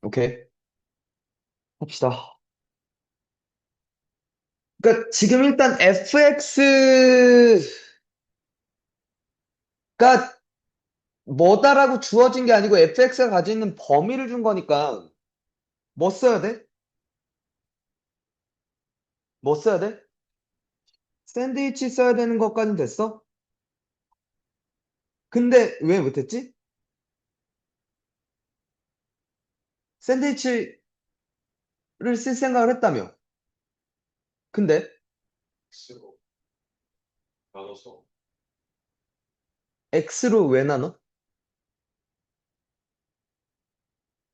오케이. 합시다. 그러니까 지금 일단 fx가 뭐다라고 주어진 게 아니고 fx가 가지고 있는 범위를 준 거니까 뭐 써야 돼? 뭐 써야 돼? 샌드위치 써야 되는 것까진 됐어? 근데 왜 못했지? 샌드위치를 쓸 생각을 했다며. 근데 X로 나눠서 x로 왜 나눠?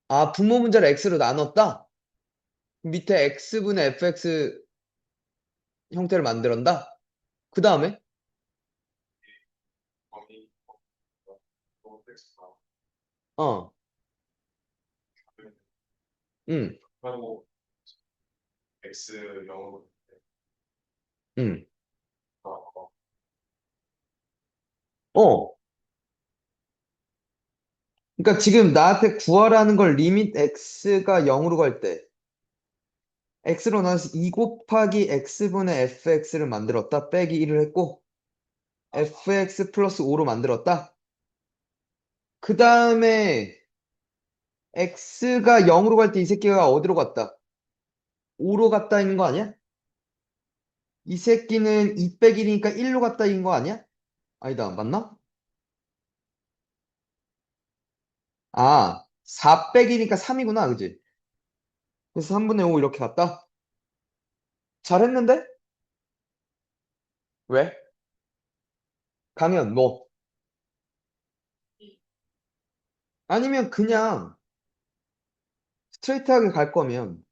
아, 분모 문자를 x로 나눴다? 밑에 x분의 fx 형태를 만들었다? 그 다음에 범위 또 X가 어, 되면 응, 하고 X 0으로 응, 어, 어. 그러니까 지금 나한테 구하라는 걸 리밋 x가 0으로 갈 때 x로 나눠서 2 곱하기 x분의 fx를 만들었다 빼기 1을 했고 fx 플러스 5로 만들었다. 그 다음에 x가 0으로 갈 때 이 새끼가 어디로 갔다? 5로 갔다 있는 거 아니야? 이 새끼는 2 빼기 1이니까 1로 갔다 있는 거 아니야? 아니다, 맞나? 아, 4 빼기 1이니까 3이구나, 그지? 그래서 3분의 5 이렇게 갔다? 잘했는데? 왜? 강연, 뭐? 아니면 그냥 스트레이트하게 갈 거면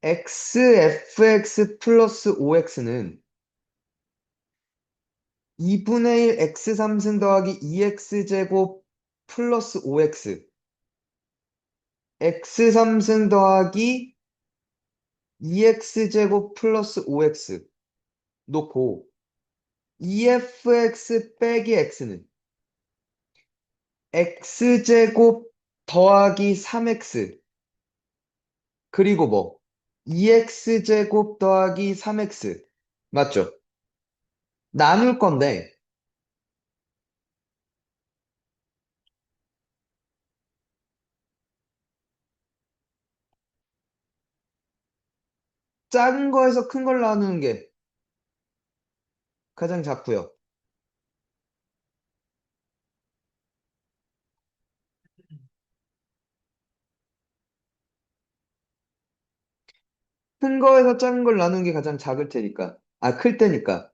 xfx 플러스 5x는 2분의 1 x 3승 더하기 2x제곱 플러스 5x x 3승 더하기 2x제곱 플러스 5x 놓고 2fx 빼기 x는 x제곱 더하기 3x 그리고 뭐 2x제곱 더하기 3x 맞죠? 나눌 건데 작은 거에서 큰 걸 나누는 게 가장 작고요. 큰 거에서 작은 걸 나누는 게 가장 작을 테니까. 아, 클 테니까.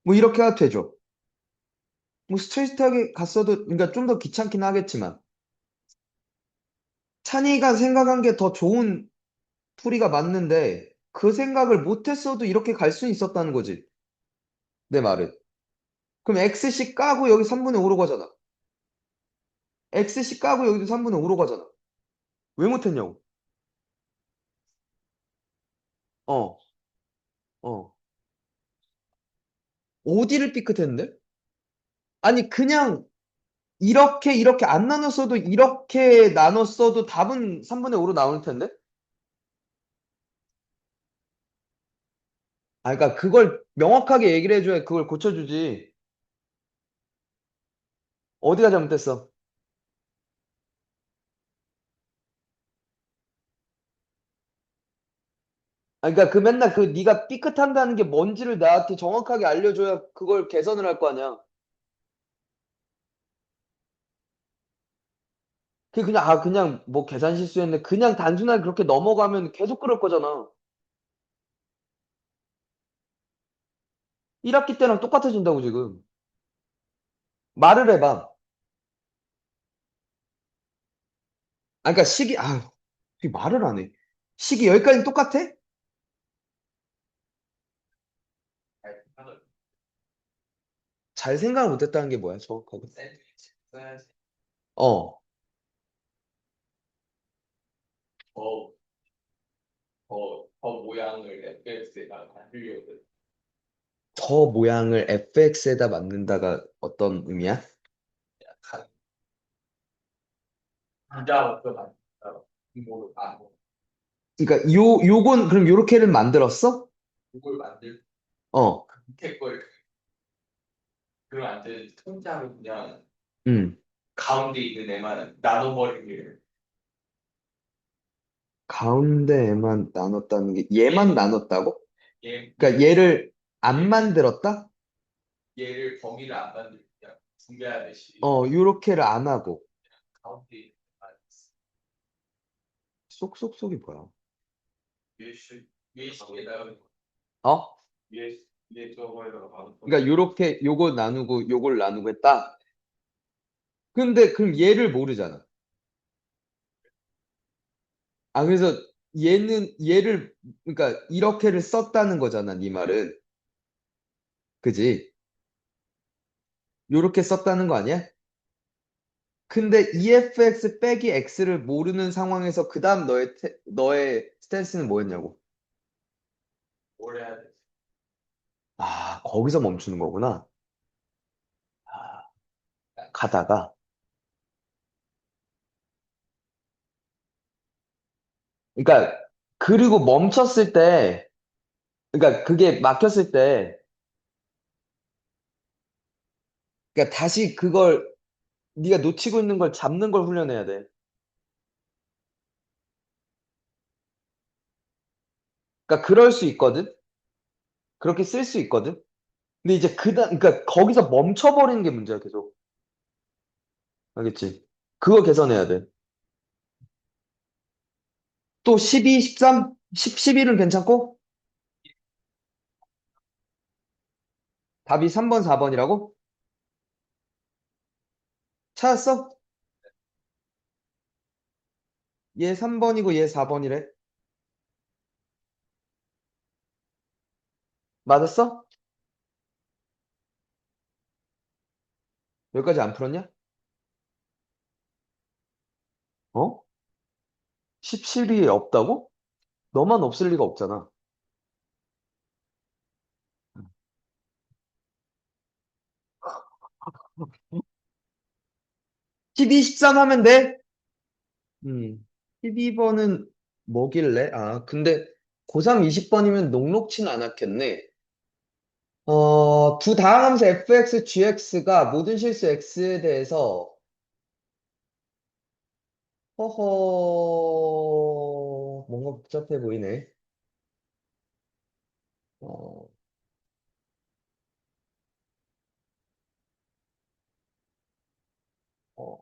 뭐 이렇게 해도 되죠. 뭐 스트레이트하게 갔어도 그러니까 좀 더 귀찮긴 하겠지만 찬이가 생각한 게 더 좋은 풀이가 맞는데 그 생각을 못했어도 이렇게 갈 수 있었다는 거지. 내 말은. 그럼 xc 까고 여기 3분의 5로 가잖아. xc 까고 여기도 3분의 5로 가잖아. 왜 못했냐고. 어, 어. 어디를 삐끗했는데? 아니 그냥 이렇게 안 나눴어도 이렇게 나눴어도 답은 3분의 5로 나올 텐데? 아, 그러니까 그걸 명확하게 얘기를 해줘야 그걸 고쳐주지. 어디가 잘못됐어? 아, 그러니까 그 맨날 그 네가 삐끗한다는 게 뭔지를 나한테 정확하게 알려줘야 그걸 개선을 할 거 아니야. 그게 그냥 그냥 뭐 계산 실수했네. 그냥 단순하게 그렇게 넘어가면 계속 그럴 거잖아. 1학기 때랑 똑같아진다고 지금. 말을 해봐. 아, 그러니까 말을 안 해. 식이 여기까지 똑같아? 하는 잘 생각을 못했다는 게 뭐야, 정확하게? 샌드위치 써야지. 어, 더, 더 모양을 FX에다 만들려고 저 모양을 fx에다 맞는다가 어떤 의미야? 약간 부자 어떤 안 이거를 안 그러니까 요건 그럼 요렇게를 만들었어? 이걸 만들 어, 밑에 걸 그럼 안 되는 통장을 그냥 음. 가운데 있는 애만 나눠버리게 가운데에만 나눴다는 게 얘만 나눴다고? 얘 그러니까 얘를 안 만들었다? 얘를 범위를 안 만들고 그냥 분배하듯이 요렇게를 안 하고. 가운데 있는 애만 쏙쏙쏙이 뭐야? 위에 식에다가 어? 위에 저거에다가 바로 그러니까 요렇게 요거 나누고 요걸 나누고 했다. 근데 그럼 얘를 모르잖아. 그래서 얘를 그러니까 이렇게를 썼다는 거잖아, 네 말은. 그지? 요렇게 썼다는 거 아니야? 근데 EFX 빼기 X를 모르는 상황에서 그다음 너의 스탠스는 뭐였냐고. 뭘 해야 돼? 거기서 멈추는 거구나. 가다가. 그러니까 그리고 멈췄을 때 그러니까 그게 막혔을 때 그러니까 다시 그걸 네가 놓치고 있는 걸 잡는 걸 훈련해야 돼. 그러니까 그럴 수 있거든. 그렇게 쓸 수 있거든. 근데 이제 그러니까 거기서 멈춰버리는 게 문제야, 계속. 알겠지? 그거 개선해야 돼. 또 12, 13, 10, 11은 괜찮고? 답이 3번, 4번이라고? 찾았어? 얘 3번이고 얘 4번이래. 맞았어? 여기까지 안 풀었냐? 어? 17이 없다고? 너만 없을 리가 없잖아. 12, 13 하면 돼? 12번은 뭐길래? 근데 고3 20번이면 녹록치는 않았겠네. 두 다항함수 fx, gx가 모든 실수 x에 대해서 뭔가 복잡해 보이네. 어, 어.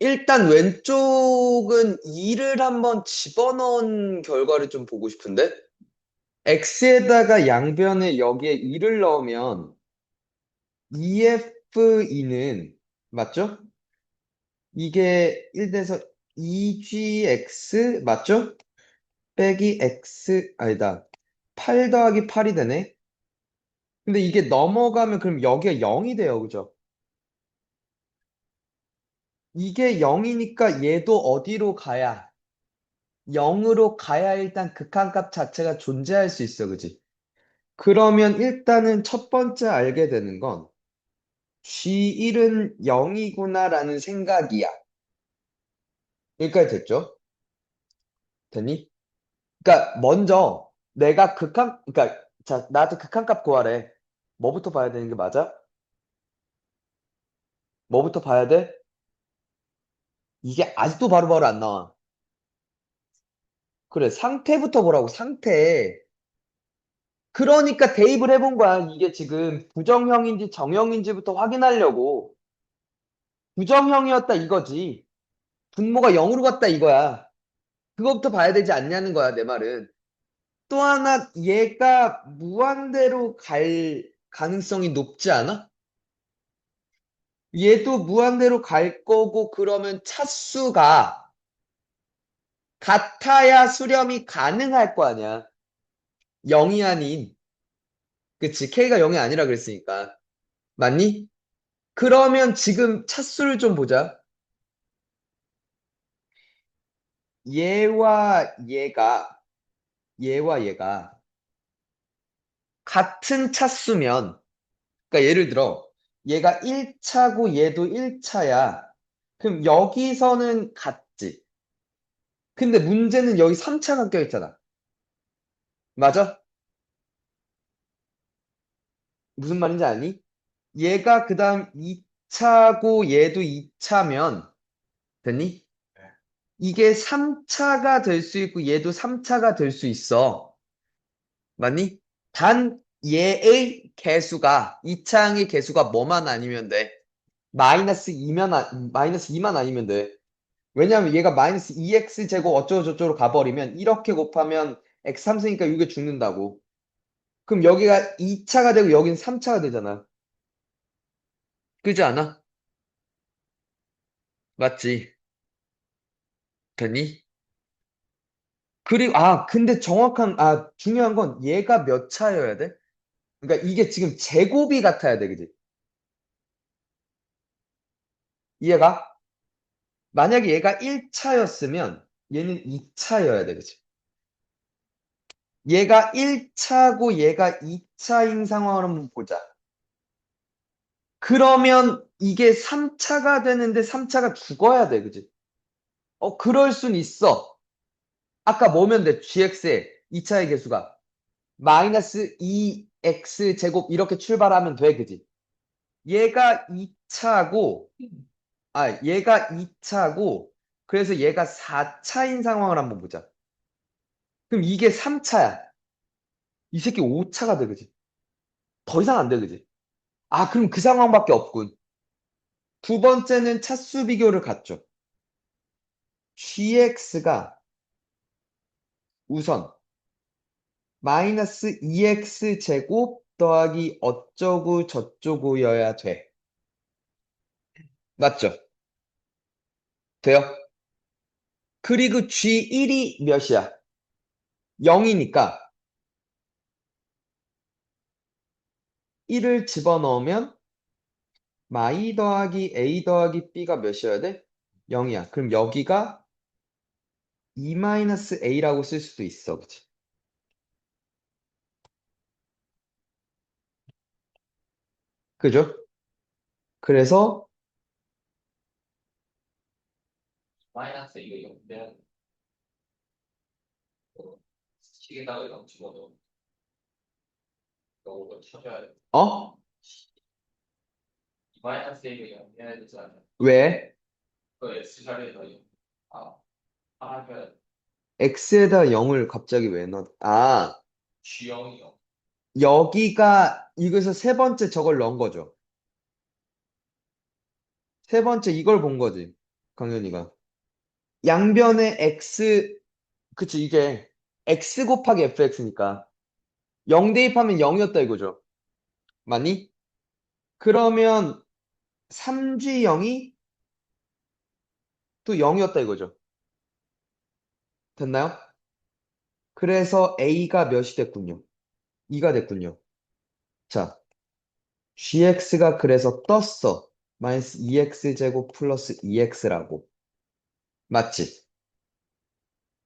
일단 왼쪽은 2를 한번 집어넣은 결과를 좀 보고 싶은데? x에다가 양변에 여기에 2를 넣으면 EF2는 맞죠? 이게 1에서 2gx 맞죠? 빼기 x 아니다. 8 더하기 8이 되네. 근데 이게 넘어가면 그럼 여기가 0이 돼요. 그죠? 이게 0이니까 얘도 어디로 가야 0으로 가야 일단 극한값 자체가 존재할 수 있어. 그지? 그러면 일단은 첫 번째 알게 되는 건 G1은 0이구나라는 생각이야. 여기까지 됐죠? 됐니? 그러니까 먼저 내가 그러니까 자, 나한테 극한값 구하래. 뭐부터 봐야 되는 게 맞아? 뭐부터 봐야 돼? 이게 아직도 바로바로 안 나와. 그래, 상태부터 보라고, 상태. 그러니까 대입을 해본 거야. 이게 지금 부정형인지 정형인지부터 확인하려고. 부정형이었다 이거지. 분모가 0으로 갔다 이거야. 그거부터 봐야 되지 않냐는 거야, 내 말은. 또 하나, 얘가 무한대로 갈 가능성이 높지 않아? 얘도 무한대로 갈 거고, 그러면 차수가 같아야 수렴이 가능할 거 아니야. 0이 아닌. 그치? K가 0이 아니라 그랬으니까. 맞니? 그러면 지금 차수를 좀 보자. 얘와 얘가, 얘와 얘가 같은 차수면, 그러니까 예를 들어, 얘가 1차고 얘도 1차야. 그럼 여기서는 같지. 근데 문제는 여기 3차가 껴있잖아. 맞아? 무슨 말인지 아니? 얘가 그 다음 2차고 얘도 2차면 됐니? 네. 이게 3차가 될 수 있고 얘도 3차가 될 수 있어. 맞니? 단 얘의 개수가 2차항의 개수가 뭐만 아니면 돼. 마이너스 2만 아니면 돼. 왜냐면 얘가 마이너스 2x 제곱 어쩌고 저쩌고 가버리면 이렇게 곱하면 x 3승이니까 6에 죽는다고. 그럼 여기가 2차가 되고 여기는 3차가 되잖아. 그지 않아? 맞지? 됐니? 그리고 근데 중요한 건 얘가 몇 차여야 돼? 그러니까 이게 지금 제곱이 같아야 돼, 그지? 이해가? 만약에 얘가 1차였으면 얘는 2차여야 돼, 그지? 얘가 1차고 얘가 2차인 상황을 한번 보자. 그러면 이게 3차가 되는데 3차가 죽어야 돼, 그지? 그럴 순 있어. 아까 뭐면 돼? gx의 2차의 개수가 마이너스 2x 제곱 이렇게 출발하면 돼, 그지? 얘가 2차고, 얘가 2차고, 그래서 얘가 4차인 상황을 한번 보자. 그럼 이게 3차야. 이 새끼 5차가 돼, 그지? 더 이상 안 돼, 그지? 그럼 그 상황밖에 없군. 두 번째는 차수 비교를 갖죠. gx가 우선 마이너스 2x 제곱 더하기 어쩌고 저쩌고여야 돼. 맞죠? 돼요? 그리고 G1이 몇이야? 0이니까 1을 집어넣으면 마이 더하기 A 더하기 B가 몇이어야 돼? 0이야. 그럼 여기가 2-A라고 쓸 수도 있어. 그치? 그죠? 그래서 마이너스 이거 영면 시계다가 이거 집어넣어. 이거 쳐줘야 돼. 어? 마이너스 이거 영면해야 되잖아. 왜? 그 S 자리에다 하나 X에다 0을 갑자기 왜 넣어? G형이요. 여기가 여기서 세 번째 저걸 넣은 거죠. 세 번째 이걸 본 거지. 강현이가. 양변에 그치, 이게 x 곱하기 fx니까 0 대입하면 0이었다 이거죠. 맞니? 그러면 3g0이 또 0이었다 이거죠. 됐나요? 그래서 a가 몇이 됐군요. 2가 됐군요. 자, gx가 그래서 떴어. 마이너스 2x 제곱 플러스 2x라고. 맞지?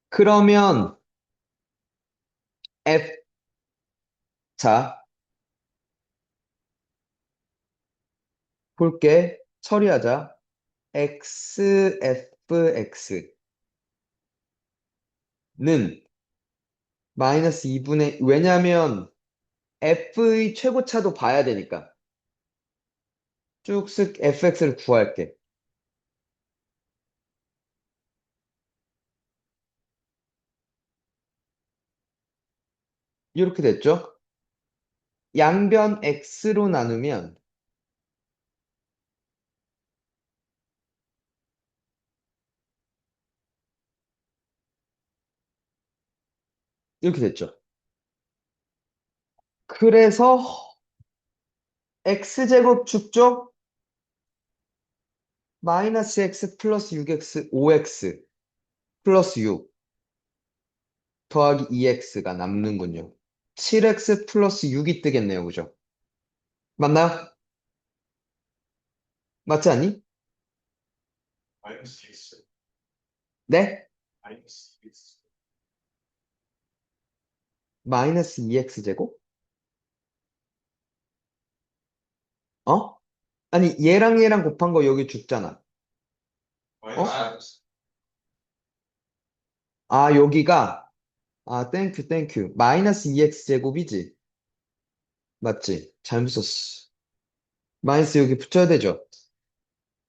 그러면 f, 자, 볼게. 처리하자. xfx는 마이너스 2분의, 왜냐면 f의 최고차도 봐야 되니까. 쭉쓱 fx를 구할게. 이렇게 됐죠? 양변 x로 나누면 이렇게 됐죠? 그래서 x제곱 축적 마이너스 x 플러스 6x 5x 플러스 6 더하기 2x가 남는군요. 7x 플러스 6이 뜨겠네요. 그죠? 맞나요? 맞지 않니? 마이너스 X. 네? 마이너스 X. 마이너스 2x 제곱? 어? 아니, 얘랑 곱한 거 여기 죽잖아. 어? 아, 여기가, 아, 땡큐. 마이너스 2x 제곱이지. 맞지? 잘못 썼어. 마이너스 여기 붙여야 되죠.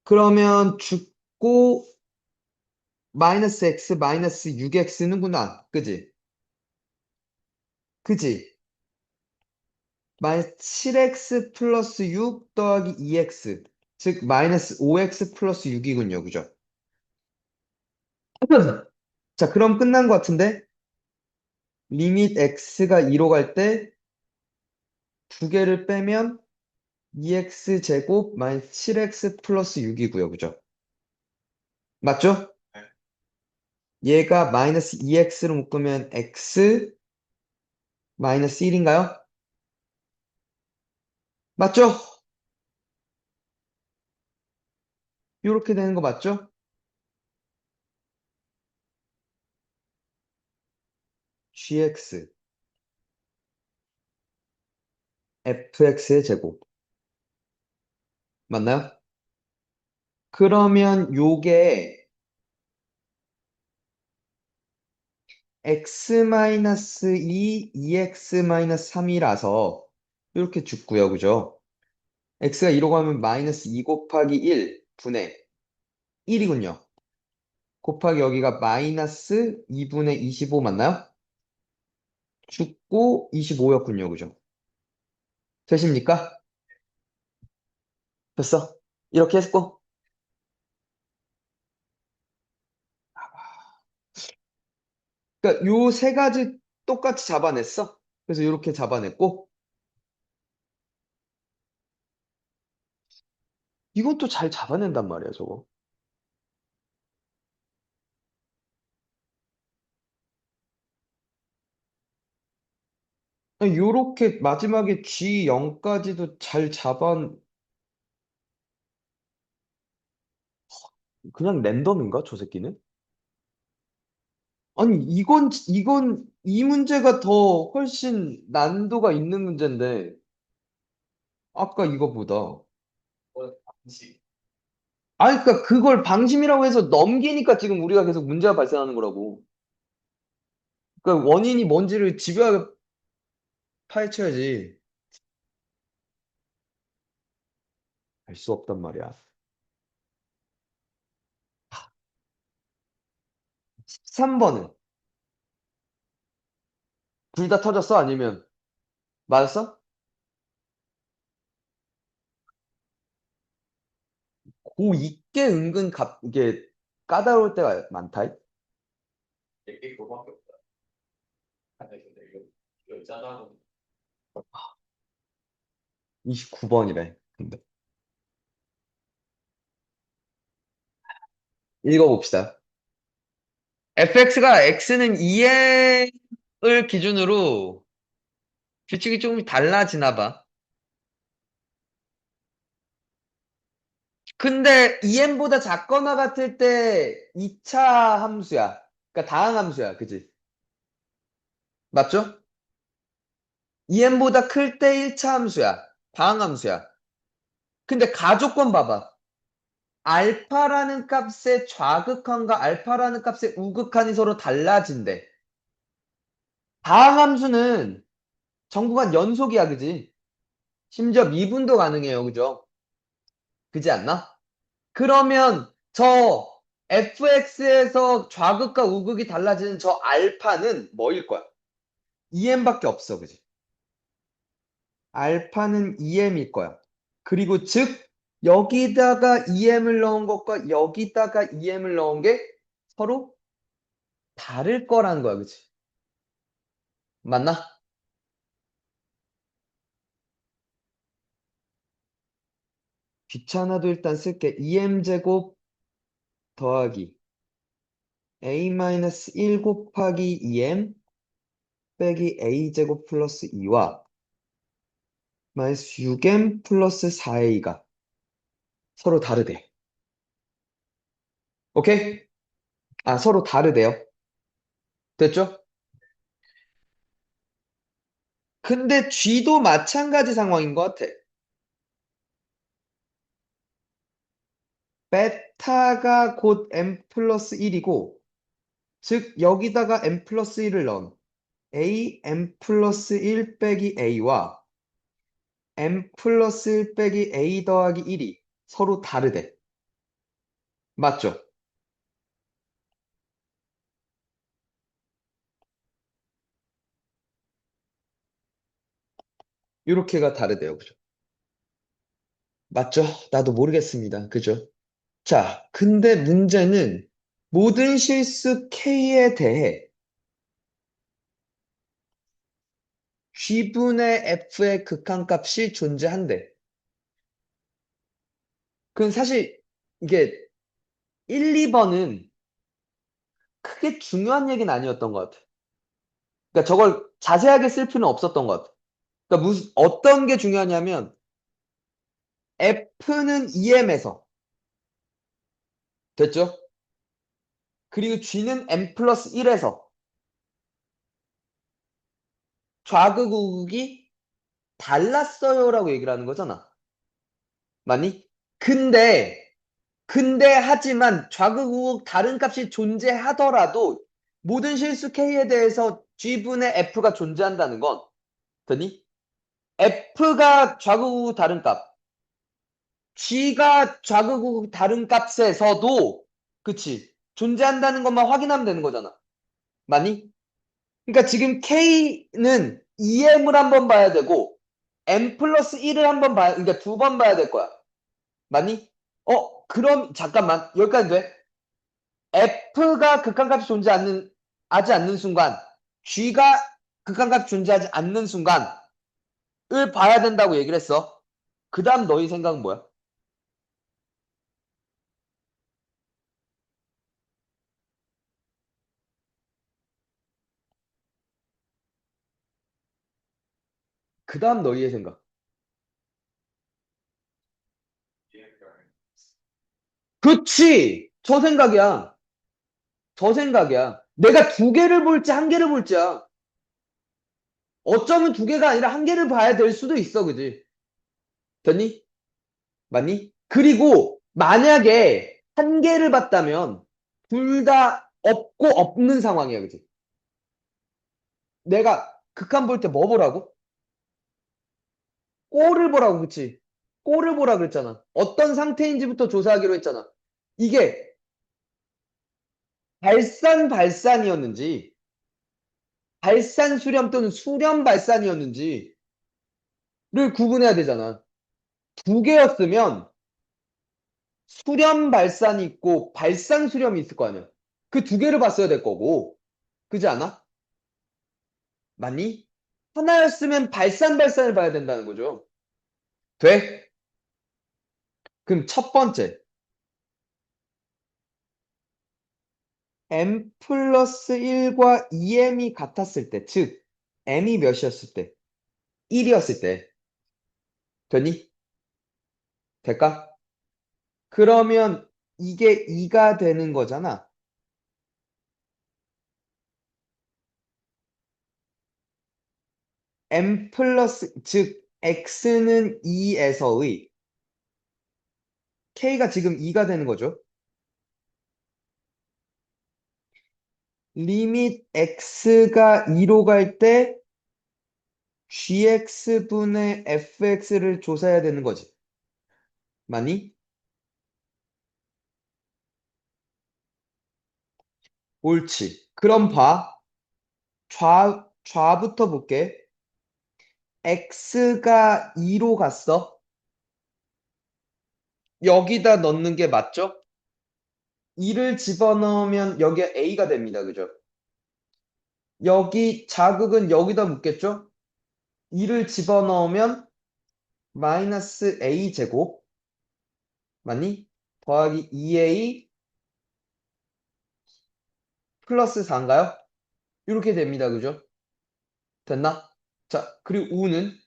그러면 죽고, 마이너스 x, 마이너스 6x는구나. 그지? 그지? 마이너스 7x 플러스 6 더하기 2x. 즉, 마이너스 5x 플러스 6이군요. 그죠? 자, 그럼 끝난 것 같은데? 리밋 x가 2로 갈 때 두 개를 빼면 2x 제곱 마이너스 7x 플러스 6이고요. 그죠? 맞죠? 얘가 마이너스 2x로 묶으면 x 마이너스 1인가요? 맞죠? 이렇게 되는 거 맞죠? gx fx의 제곱 맞나요? 그러면 요게 x 마이너스 2, 2x 마이너스 3이라서 이렇게 죽고요. 그죠? x가 2로 가면 마이너스 2 곱하기 1 분의 1이군요. 곱하기 여기가 마이너스 2분의 25 맞나요? 죽고 25였군요. 그죠? 되십니까? 됐어? 이렇게 했고. 그러니까 요 세 가지 똑같이 잡아냈어. 그래서 이렇게 잡아냈고. 이것도 잘 잡아낸단 말이야, 저거. 아니, 요렇게 마지막에 G0까지도 잘 그냥 랜덤인가, 저 새끼는? 아니, 이 문제가 더 훨씬 난도가 있는 문제인데, 아까 이거보다. 방식. 아니, 그러니까 그걸 방심이라고 해서 넘기니까 지금 우리가 계속 문제가 발생하는 거라고. 그러니까 원인이 뭔지를 집요하게 파헤쳐야지. 알 수 없단 말이야. 13번은 둘 다 터졌어? 아니면 맞았어? 고2게 은근 이게 까다로울 때가 많다. 내게 그거밖에 없다. 근데 이거 짜다고 29번이래. 근데 읽어봅시다. fx가 x는 2n을 기준으로 규칙이 조금 달라지나 봐. 근데 2n보다 작거나 같을 때 2차 함수야. 그러니까 다항 함수야. 그지? 맞죠? 2n보다 클 때 1차 함수야. 다항 함수야. 근데 가조건 봐봐. 알파라는 값의 좌극한과 알파라는 값의 우극한이 서로 달라진대. 다항 함수는 정구간 연속이야, 그지? 심지어 미분도 가능해요, 그죠? 그지 않나? 그러면 저 fx에서 좌극과 우극이 달라지는 저 알파는 뭐일 거야? 2m밖에 없어, 그지? 알파는 2m일 거야. 그리고 즉 여기다가 2m을 넣은 것과 여기다가 2m을 넣은 게 서로 다를 거라는 거야, 그지? 맞나? 귀찮아도 일단 쓸게. 2m 제곱 더하기 a-1 곱하기 2m 빼기 a 제곱 플러스 2와 마이너스 6m 플러스 4a가 서로 다르대. 오케이? 아, 서로 다르대요. 됐죠? 근데 G도 마찬가지 상황인 것 같아. 베타가 곧 n 플러스 1이고, 즉, 여기다가 n 플러스 1을 넣은 a n 플러스 1 빼기 a와 n 플러스 1 빼기 a 더하기 1이 서로 다르대. 맞죠? 이렇게가 다르대요. 그죠? 맞죠? 나도 모르겠습니다. 그죠? 자, 근데 문제는 모든 실수 K에 대해 G분의 F의 극한값이 존재한대. 그건 사실 이게 1, 2번은 크게 중요한 얘기는 아니었던 것 같아. 그러니까 저걸 자세하게 쓸 필요는 없었던 것 같아. 그러니까 어떤 게 중요하냐면 F는 EM에서 됐죠? 그리고 G는 M 플러스 1에서 좌극우극이 달랐어요라고 얘기를 하는 거잖아. 맞니? 근데 하지만 좌극우극 다른 값이 존재하더라도 모든 실수 K에 대해서 G분의 F가 존재한다는 건 됐니? F가 좌극우극 다른 값, G가 좌극우극 다른 값에서도 그치? 존재한다는 것만 확인하면 되는 거잖아. 맞니? 그러니까 지금 K는 EM을 한번 봐야 되고 M 플러스 1을 한번 봐야, 그러니까 두 번 봐야 될 거야. 맞니? 그럼 잠깐만 여기까지 돼? F가 극한값이 하지 않는 순간, G가 극한값이 존재하지 않는 순간을 봐야 된다고 얘기를 했어. 그 다음 너희 생각은 뭐야? 그 다음 너희의 생각. 그치! 저 생각이야. 저 생각이야. 내가 두 개를 볼지 한 개를 볼지야. 어쩌면 두 개가 아니라 한 개를 봐야 될 수도 있어, 그지? 됐니? 맞니? 그리고 만약에 한 개를 봤다면 둘 다 없고 없는 상황이야, 그지? 내가 극한 볼 때 뭐 보라고? 꼴을 보라고, 그치? 꼴을 보라 그랬잖아. 어떤 상태인지부터 조사하기로 했잖아. 이게 발산이었는지, 발산 수렴 또는 수렴 발산이었는지를 구분해야 되잖아. 두 개였으면 수렴 발산이 있고 발산 수렴이 있을 거 아니야. 그 두 개를 봤어야 될 거고. 그지 않아? 맞니? 하나였으면 발산을 봐야 된다는 거죠. 돼? 그럼 첫 번째. m 플러스 1과 2m이 같았을 때, 즉, m이 몇이었을 때? 1이었을 때. 되니? 될까? 그러면 이게 2가 되는 거잖아. m 플러스, 즉, x는 2에서의 k가 지금 2가 되는 거죠. 리밋 x가 2로 갈 때 gx분의 fx를 조사해야 되는 거지. 맞니? 옳지. 그럼 봐. 좌부터 볼게. x가 2로 갔어. 여기다 넣는 게 맞죠? 2를 집어넣으면 여기에 a가 됩니다. 그죠? 여기 자극은 여기다 묻겠죠? 2를 집어넣으면 마이너스 a 제곱 맞니? 더하기 2a 플러스 4인가요? 이렇게 됩니다. 그죠? 됐나? 자, 그리고 우는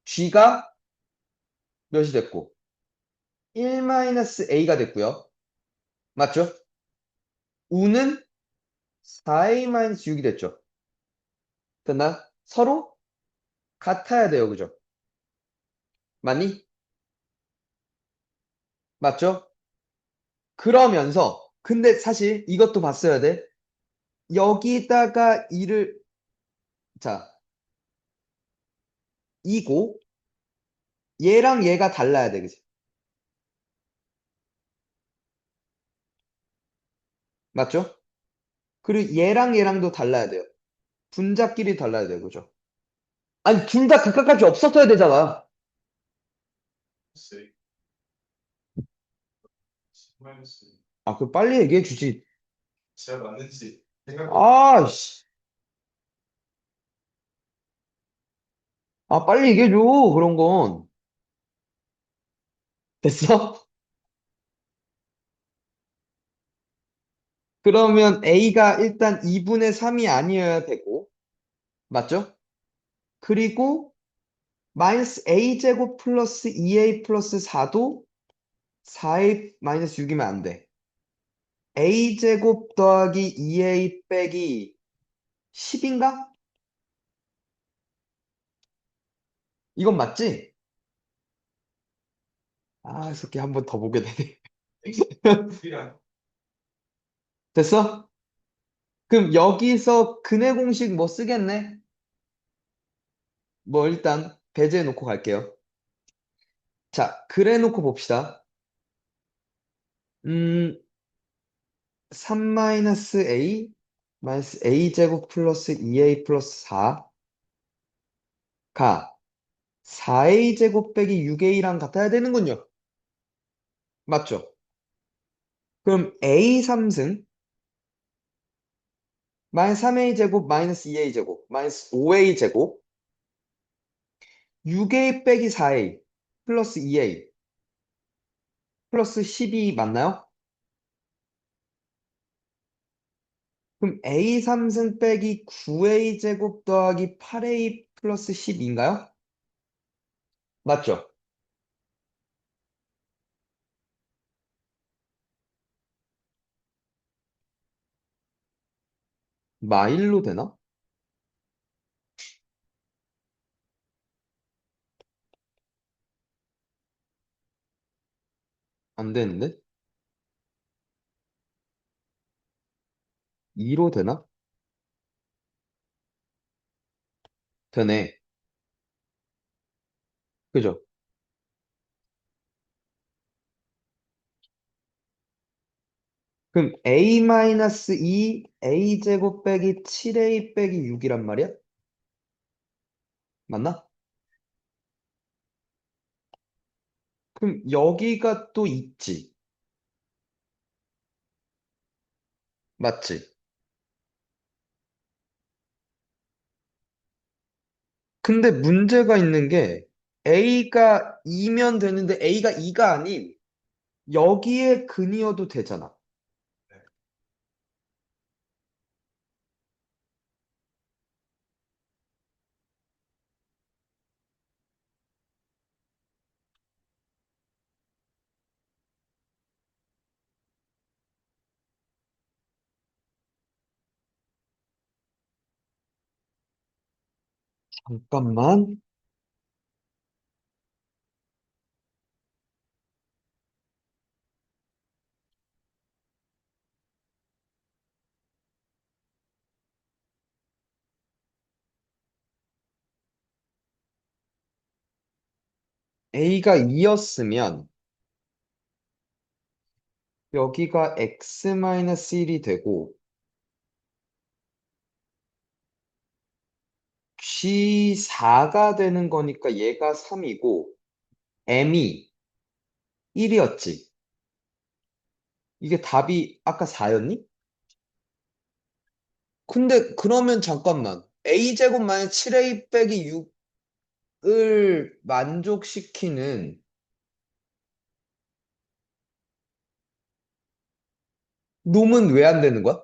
g가 몇이 됐고 1-a가 됐고요. 맞죠? 우는 4a-6이 됐죠. 됐나? 서로 같아야 돼요. 그죠? 맞니? 맞죠? 그러면서, 근데 사실 이것도 봤어야 돼. 여기다가 이를, 자, 이고, 얘랑 얘가 달라야 돼, 그지? 맞죠? 그리고 얘랑 얘랑도 달라야 돼요. 분자끼리 달라야 돼요, 그죠? 아니, 둘 다 극한값이 없었어야 되잖아. 마이너스 마이너스 아, 그 빨리 얘기해 주지. 제가 맞는지 생각해. 아, 씨. 아, 빨리 얘기해 줘, 그런 건. 됐어? 그러면 A가 일단 2분의 3이 아니어야 되고, 맞죠? 그리고 마이너스 A제곱 플러스 2A 플러스 4도 4A 마이너스 6이면 안 돼. A제곱 더하기 2A 빼기 10인가? 이건 맞지? 아, 이 새끼 한 번 더 보게 되네. B랑 됐어? 그럼 여기서 근해 공식 뭐 쓰겠네? 뭐 일단 배제해 놓고 갈게요. 자, 그래 놓고 봅시다. 음, 3-A 마이너스 A제곱 플러스 2A 플러스 4가 4A제곱 빼기 6A랑 같아야 되는군요. 맞죠? 그럼 A3승 마이너스 3A제곱 마이너스 2A제곱 마이너스 5A제곱 6A 빼기 4A 플러스 2A 플러스 12 맞나요? 그럼 A3승 빼기 9A제곱 더하기 8A 플러스 10인가요? 맞죠? 마일로 되나? 안 되는데? 2로 되나? 되네. 그죠? 그럼 A-2 A제곱 빼기 7A 빼기 6이란 말이야? 맞나? 그럼 여기가 또 있지. 맞지? 근데 문제가 있는 게 A가 2면 되는데 A가 2가 아닌 여기에 근이어도 되잖아. 잠깐만. A가 2였으면 여기가 X-1이 되고 G4가 되는 거니까 얘가 3이고 M이 1이었지. 이게 답이 아까 4였니? 근데 그러면 잠깐만. A제곱 마이너스 7A 빼기 6을 만족시키는 놈은 왜 안 되는 거야?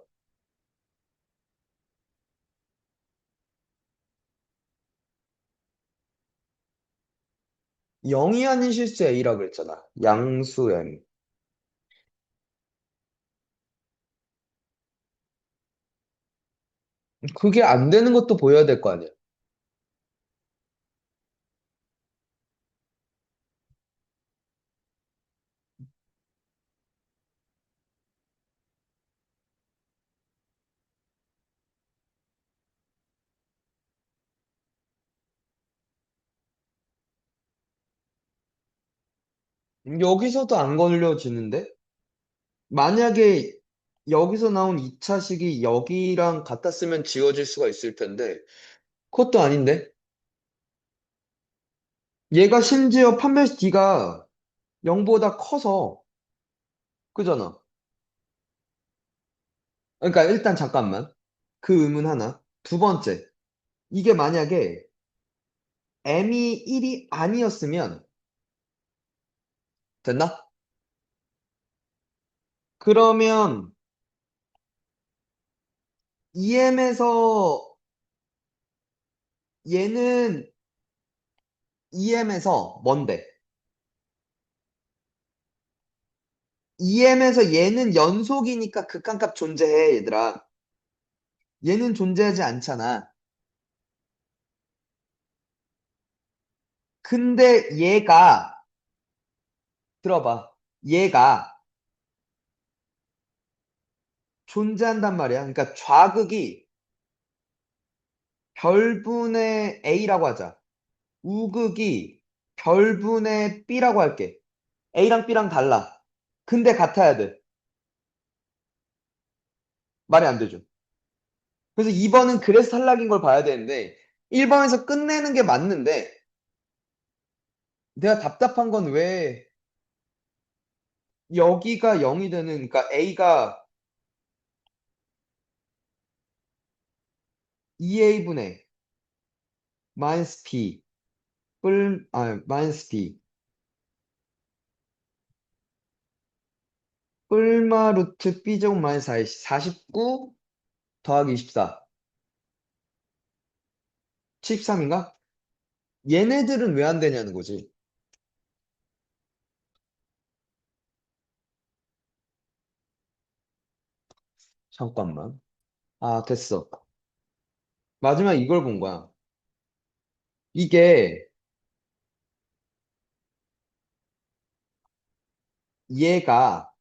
0이 아닌 실수 A라 그랬잖아. 양수 M. 그게 안 되는 것도 보여야 될 거 아니야. 여기서도 안 걸려지는데? 만약에 여기서 나온 2차식이 여기랑 같았으면 지워질 수가 있을 텐데, 그것도 아닌데? 얘가 심지어 판별식 D가 0보다 커서, 그잖아. 그러니까 일단 잠깐만. 그 의문 하나. 두 번째. 이게 만약에 M이 1이 아니었으면, 됐나? 그러면 EM에서 얘는 EM에서 뭔데? EM에서 얘는 연속이니까 극한값 존재해, 얘들아. 얘는 존재하지 않잖아. 근데 얘가, 들어봐. 얘가 존재한단 말이야. 그러니까 좌극이 별분의 A라고 하자. 우극이 별분의 B라고 할게. A랑 B랑 달라. 근데 같아야 돼. 말이 안 되죠. 그래서 2번은 그래서 탈락인 걸 봐야 되는데 1번에서 끝내는 게 맞는데 내가 답답한 건 왜 여기가 0이 되는 그러니까 A가 2A분의 마이너스 B 마이너스 B 뿔마 루트 B제곱 마이너스 49 더하기 24 73인가? 얘네들은 왜 안 되냐는 거지. 잠깐만. 아, 됐어. 마지막 이걸 본 거야. 이게 얘가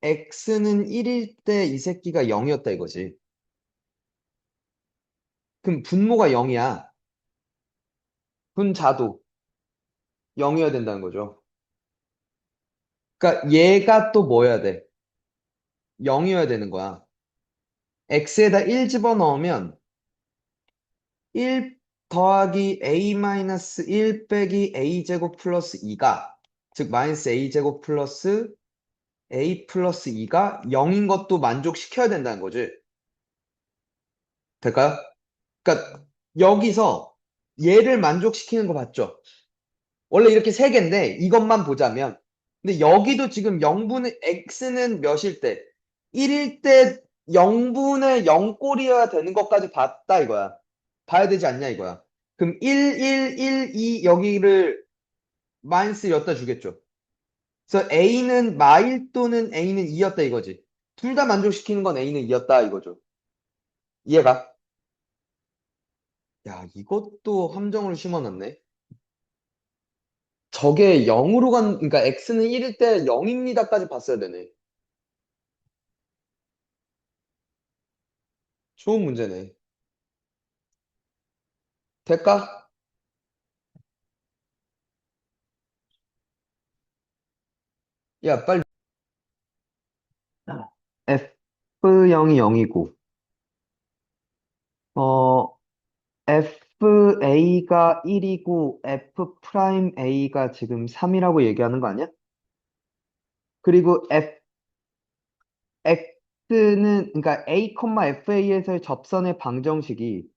x는 1일 때 이 새끼가 0이었다 이거지. 그럼 분모가 0이야. 분자도 0이어야 된다는 거죠. 그러니까 얘가 또 뭐여야 돼? 0이어야 되는 거야. x에다 1 집어넣으면 1 더하기 a 마이너스 1 빼기 a 제곱 플러스 2가 즉 마이너스 a 제곱 플러스 a 플러스 2가 0인 것도 만족시켜야 된다는 거지. 될까요? 그러니까 여기서 얘를 만족시키는 거 봤죠? 원래 이렇게 세 개인데 이것만 보자면 근데 여기도 지금 0분의 x는 몇일 때? 1일 때 0분의 0꼴이어야 되는 것까지 봤다 이거야. 봐야 되지 않냐 이거야. 그럼 1, 1, 1, 2 여기를 마이너스 였다 주겠죠. 그래서 a는 마일 또는 a는 2였다 이거지. 둘 다 만족시키는 건 a는 2였다 이거죠. 이해가? 야, 이것도 함정을 심어놨네. 저게 0으로 그러니까 x는 1일 때 0입니다까지 봤어야 되네. 좋은 문제네. 될까? 야, 빨리. F0이 0이고, 어, FA가 1이고, F'A가 지금 3이라고 얘기하는 거 아니야? 그리고 X는, 그러니까 A, FA에서의 접선의 방정식이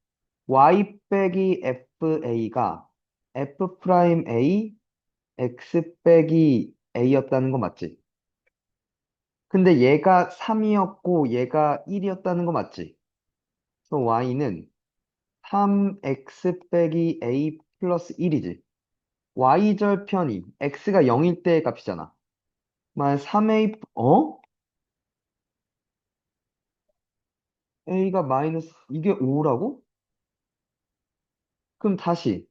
Y 빼기 FA가 F'A, X 빼기 A였다는 거 맞지? 근데 얘가 3이었고 얘가 1이었다는 거 맞지? 그래서 y는 3x 빼기 a 플러스 1이지. y절편이 x가 0일 때의 값이잖아. 만 3a a가 마이너스 이게 5라고? 그럼 다시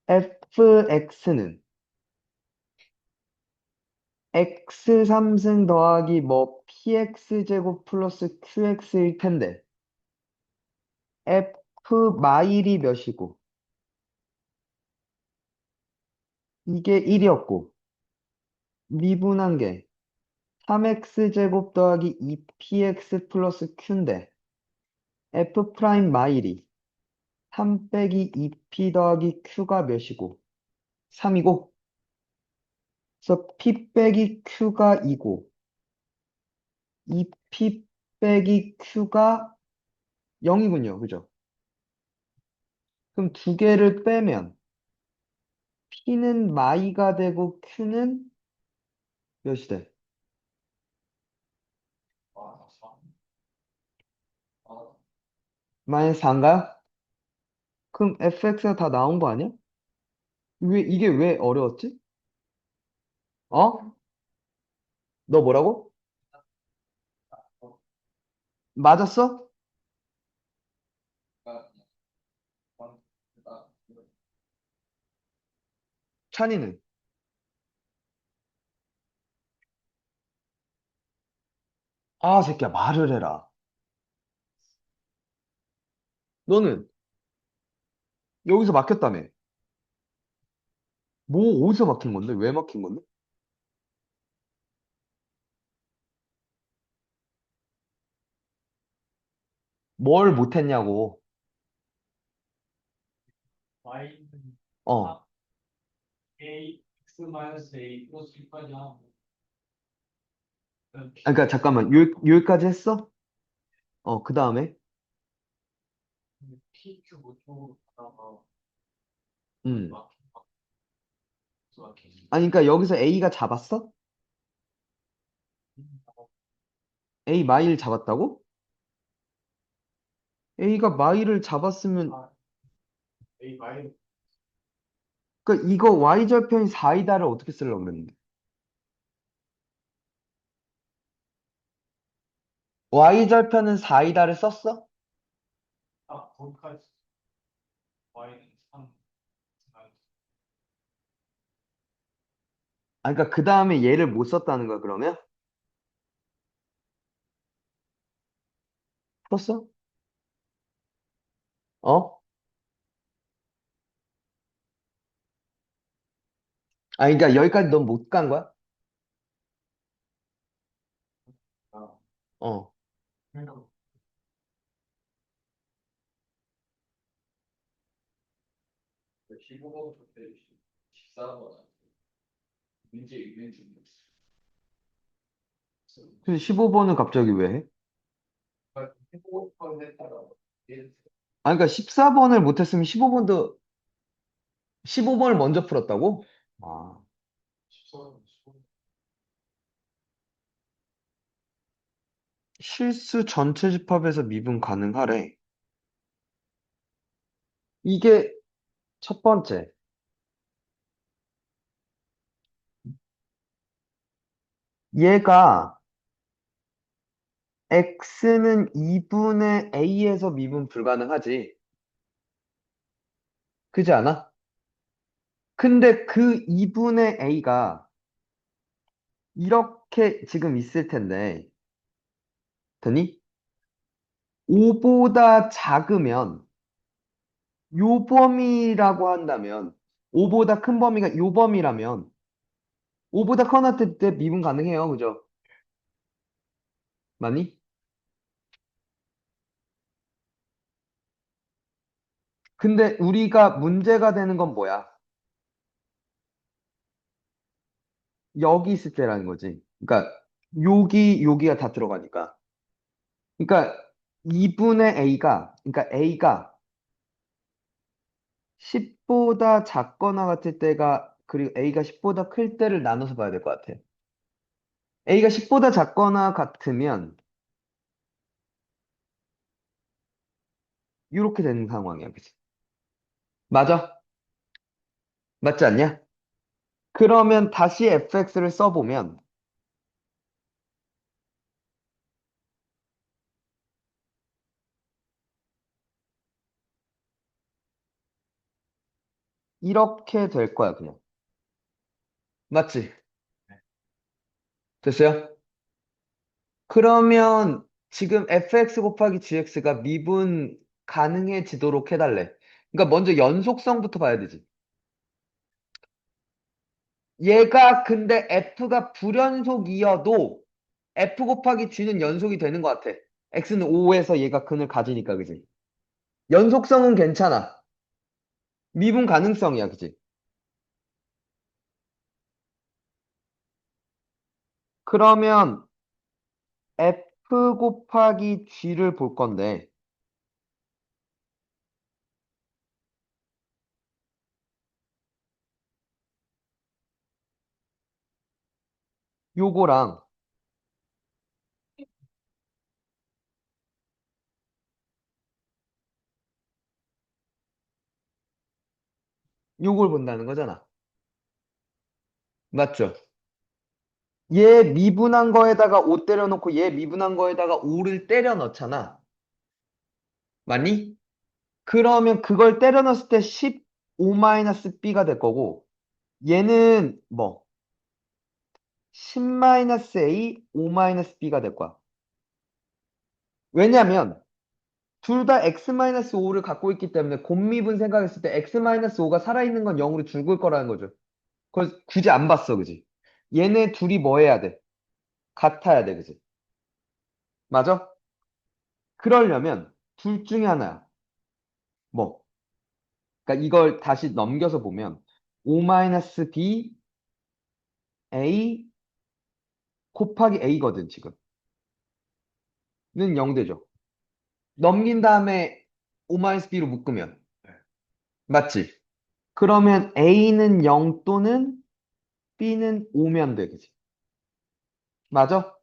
fx는 x 3승 더하기 뭐 px 제곱 플러스 qx일 텐데 f 마일이 몇이고 이게 1이었고, 미분한 게 3x제곱 더하기 2px 플러스 q인데, f 프라임 마일이 3 빼기 2p 더하기 q가 몇이고, 3이고, 그래서 p 빼기 q가 2고, 2p 빼기 q가 0이군요. 그죠? 그럼 두 개를 빼면, p는 마이가 되고 q는 몇이 돼? 아, 참. 아, 마이너스 4인가요? 그럼 fx가 다 나온 거 아니야? 이게 왜 어려웠지? 어? 너 뭐라고? 어, 맞았어? 아, 아, 아, 찬이는? 아, 새끼야, 말을 해라. 너는 여기서 막혔다며. 뭐, 어디서 막힌 건데? 왜 막힌 건데? 뭘 못했냐고. Y는 어. A, X 마이너스 A 플러스 1까지 하고, 그다음 아, 그러니까 잠깐만. 여기까지 했어? 그 다음에? PQ 모쪽으로 가다가 음. 막힌 막히지. 아니, 그러니까 여기서 A가 잡았어? A 마이를 잡았다고? A가 마이를 잡았으면, 아, A 마이너스 그러니까 이거 Y절편이 4이다를 어떻게 쓰려고 그랬는데? Y절편은 4이다를 썼어? 거기까지 Y는 3 마이너스 아, 그러니까 그 다음에 얘를 못 썼다는 거야, 그러면? 풀었어? 어? 아, 그러니까 여기까지 넌 못 간 거야? 아, 어. 그러니까 15번부터 14번 문제 있는 중이었어. 그래서 15번은 갑자기 왜 해? 15번 했다가 얘 아, 그러니까 14번을 못했으면 15번을 먼저 풀었다고? 아, 14번, 실수 전체 집합에서 미분 가능하래. 이게 첫 번째. 얘가 x는 2분의 a에서 미분 불가능하지. 그지 않아? 근데 그 2분의 a가 이렇게 지금 있을 텐데, 더니 5보다 작으면 요 범위라고 한다면 5보다 큰 범위가 요 범위라면 5보다 커놨을 때 미분 가능해요. 그죠? 맞니? 근데 우리가 문제가 되는 건 뭐야? 여기 있을 때라는 거지. 그러니까 여기가 다 들어가니까. 그러니까 2분의 A가 10보다 작거나 같을 때가 그리고 A가 10보다 클 때를 나눠서 봐야 될 것 같아. A가 10보다 작거나 같으면 이렇게 되는 상황이야. 그치? 맞아? 맞지 않냐? 그러면 다시 fx를 써보면 이렇게 될 거야, 그냥. 맞지? 됐어요? 그러면 지금 fx 곱하기 gx가 미분 가능해지도록 해달래. 그러니까 먼저 연속성부터 봐야 되지. 얘가 근데 F가 불연속이어도 F 곱하기 G는 연속이 되는 것 같아. X는 5에서 얘가 근을 가지니까, 그지? 연속성은 괜찮아. 미분 가능성이야, 그지? 그러면 F 곱하기 G를 볼 건데, 요거랑 요걸 본다는 거잖아. 맞죠? 얘 미분한 거에다가 5 때려 넣고 얘 미분한 거에다가 5를 때려 넣잖아. 맞니? 그러면 그걸 때려 넣었을 때 15-b가 될 거고, 얘는 뭐, 10-a, 5-b가 될 거야. 왜냐면, 둘 다 x-5를 갖고 있기 때문에 곱미분 생각했을 때 x-5가 살아있는 건 0으로 죽을 거라는 거죠. 그걸 굳이 안 봤어, 그지? 얘네 둘이 뭐 해야 돼? 같아야 돼, 그지? 맞아? 그러려면 둘 중에 하나야. 뭐, 그러니까 이걸 다시 넘겨서 보면 5-b a 곱하기 a거든, 지금. 는 0 되죠. 넘긴 다음에 5-b로 묶으면. 맞지? 그러면 a는 0 또는 b는 5면 돼, 그지? 맞아?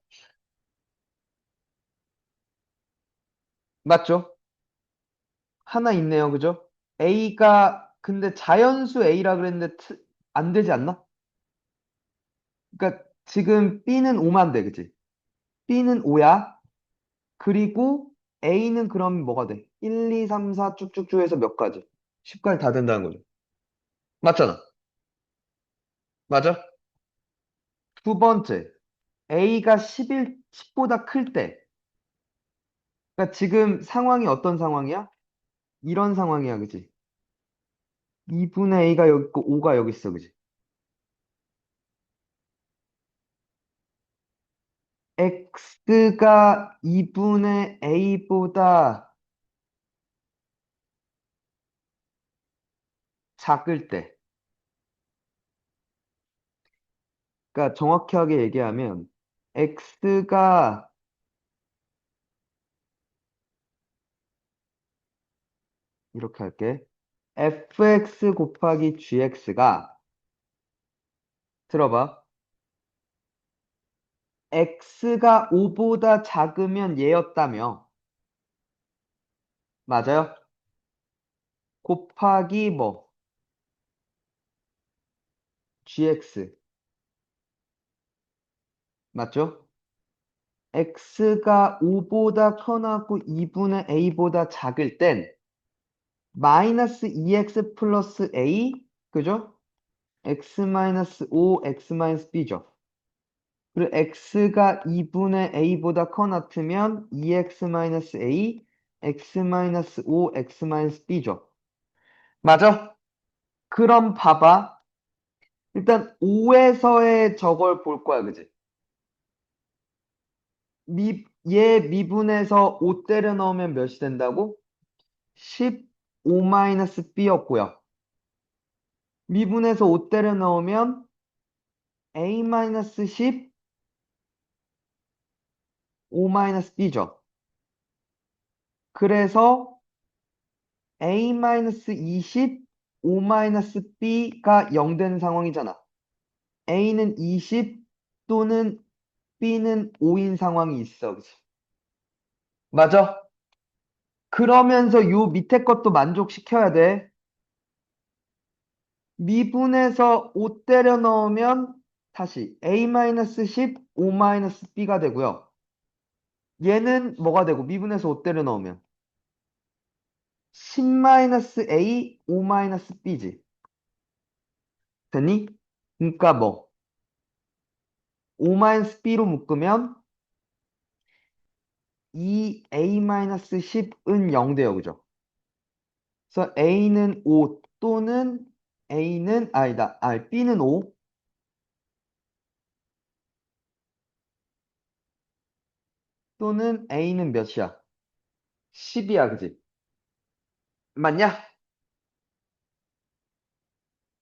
맞죠? 하나 있네요, 그죠? a가 근데 자연수 a라 그랬는데 안 되지 않나? 그러니까 지금 b는 5만 돼, 그지? b는 5야. 그리고 a는 그럼 뭐가 돼? 1, 2, 3, 4 쭉쭉쭉 해서 몇 가지? 10까지 다 된다는 거죠. 맞잖아. 맞아? 두 번째, a가 10보다 클 때. 그러니까 지금 상황이 어떤 상황이야? 이런 상황이야, 그지? 2분의 a가 여기 있고 5가 여기 있어, 그지? x가 2분의 a보다 작을 때. 그러니까 정확하게 얘기하면 x가 이렇게 할게. fx 곱하기 gx가 들어봐. x가 5보다 작으면 얘였다며. 맞아요? 곱하기 뭐 gx. 맞죠? x가 5보다 커나고 2분의 a보다 작을 땐 마이너스 2x 플러스 a, 그죠? x 마이너스 5, x 마이너스 b죠. 그리고 x가 2분의 a보다 커 같으면 2x 마이너스 a, x 마이너스 5, x 마이너스 b죠. 맞아? 그럼 봐봐. 일단 5에서의 저걸 볼 거야, 그지? 얘 미분에서 5 때려 넣으면 몇이 된다고? 15-b였고요. 미분에서 5 때려 넣으면 a-10, 5-b죠. 그래서 a-20, 5-b가 0 되는 상황이잖아. a는 20 또는 b는 5인 상황이 있어. 그치? 맞아? 그러면서 요 밑에 것도 만족시켜야 돼. 미분에서 5 때려 넣으면 다시 a-10, 5-b가 되고요. 얘는 뭐가 되고 미분에서 5 때려 넣으면 10-a, 5-b지. 됐니? 그러니까 뭐 5-b로 묶으면 2a-10은 0 돼요. 그죠? 그래서 a는 5 또는 a는 아니다. b는 5 또는 A는 몇이야? 10이야, 그지? 맞냐?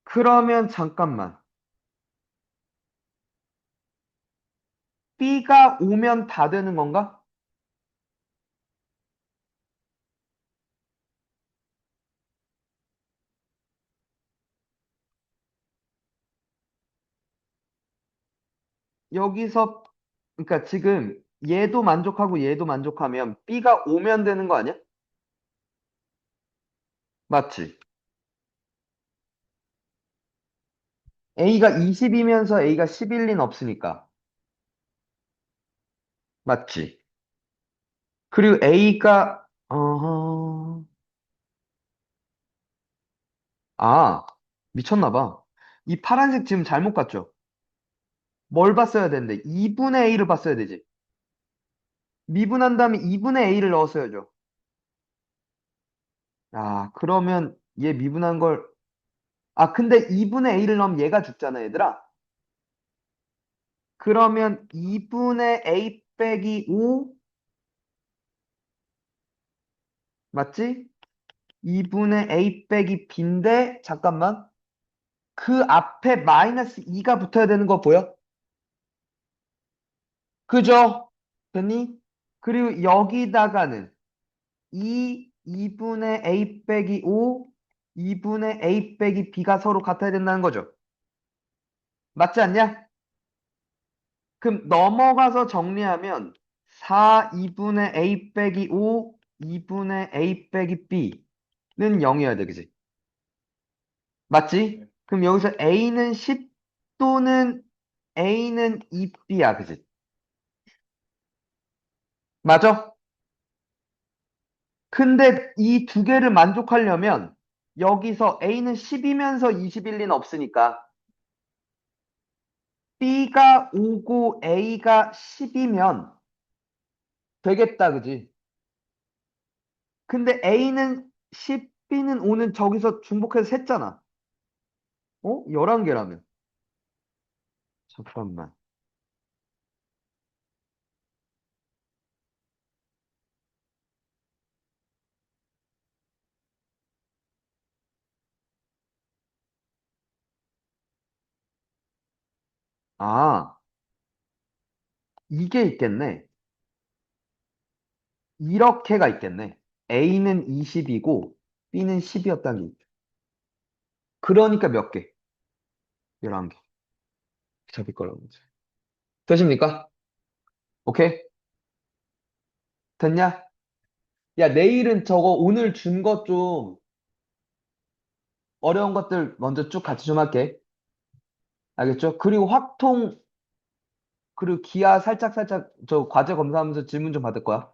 그러면 잠깐만. B가 오면 다 되는 건가? 여기서, 그러니까 지금 얘도 만족하고 얘도 만족하면 B가 오면 되는 거 아니야? 맞지? A가 20이면서 A가 10일 리는 없으니까. 맞지? 그리고 A가, 미쳤나 봐. 이 파란색 지금 잘못 갔죠? 뭘 봤어야 되는데? 2분의 A를 봤어야 되지. 미분한 다음에 2분의 A를 넣었어야죠. 그러면 얘 미분한 걸, 근데 2분의 A를 넣으면 얘가 죽잖아, 얘들아. 그러면 2분의 A 빼기 5, 맞지? 2분의 A 빼기 B인데, 잠깐만. 그 앞에 마이너스 2가 붙어야 되는 거 보여? 그죠? 됐니? 그리고 여기다가는 2분의 A 빼기 5, 2분의 A 빼기 B가 서로 같아야 된다는 거죠. 맞지 않냐? 그럼 넘어가서 정리하면 4, 2분의 A 빼기 5, 2분의 A 빼기 B는 0이어야 돼, 그지? 맞지? 그럼 여기서 A는 10 또는 A는 2B야, 그지? 맞아? 근데 이 두 개를 만족하려면 여기서 A는 10이면서 21리는 없으니까 B가 5고 A가 10이면 되겠다, 그지? 근데 A는 10, B는 5는 저기서 중복해서 셌잖아. 11개라면. 잠깐만. 아, 이게 있겠네. 이렇게가 있겠네. A는 20이고 B는 10이었다는 게. 그러니까 몇 개? 11개. 잡을 거라고. 되십니까? 오케이? 됐냐? 야, 내일은 저거 오늘 준 것 좀 어려운 것들 먼저 쭉 같이 좀 할게. 알겠죠? 그리고 확통, 그리고 기하 살짝살짝 저 과제 검사하면서 질문 좀 받을 거야.